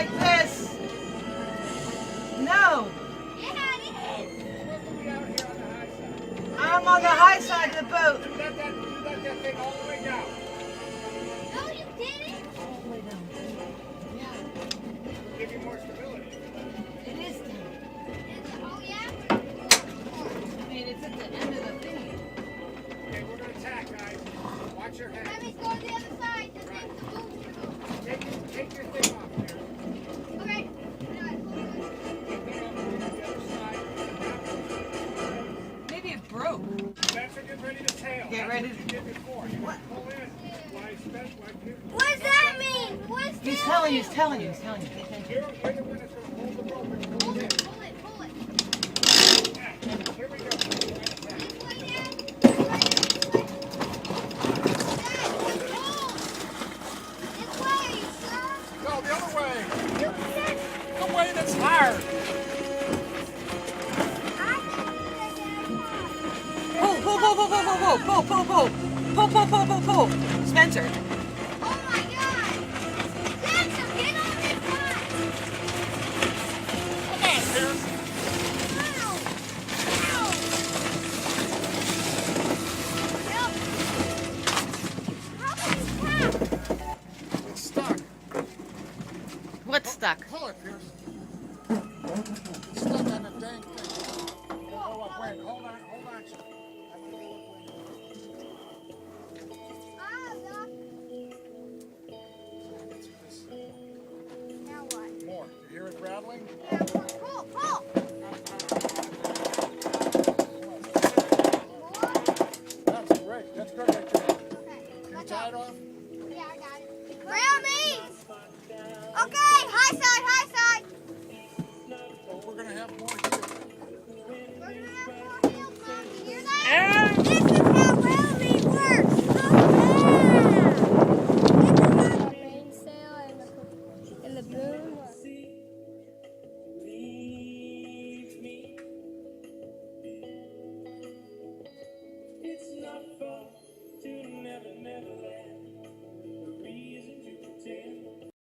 like this. No. Yeah, it is. I'm on the high side of the boat. You let that thing all the way down. No, you didn't. All the way down. Yeah, Give you more stability. it is down. Oh, yeah? I mean, it's at the end of the thingy. Okay, we're gonna attack, guys. Watch your head. Let me go to the other side. The boat. Take your thing off there. Okay. Take that off the other side. Maybe it broke. Spencer, get ready to tail. Get That's ready what you did before. You want to pull in. What does that mean? What's He's that telling you, mean? he's telling you, he's telling you. Pay attention. You're the one that's going to hold the rope and pull Pull it it, in. pull it, pull it. Yeah, here we go. This way, Dad. This way, sir. No, the other way. You said The way that's hard. I said Pull, pull, pull, pull, pull, pull, pull, pull, pull. Pull, pull, pull, pull, pull. Spencer. Oh my God! Jackson, get on this side! Come on, Pierce. Ow! Ow! Help! How can you tap? It's stuck. What's stuck? Pull it, Pierce. It's stuck on the dang thing. Oh, wait, hold on. I want to look Ah, Doc. Now what? more. You hear it rattling? Yeah, pull, pull! More? That's great. That's good right there. Okay, Can you let's tie go. it off? Yeah, I got it. Grab me! Okay!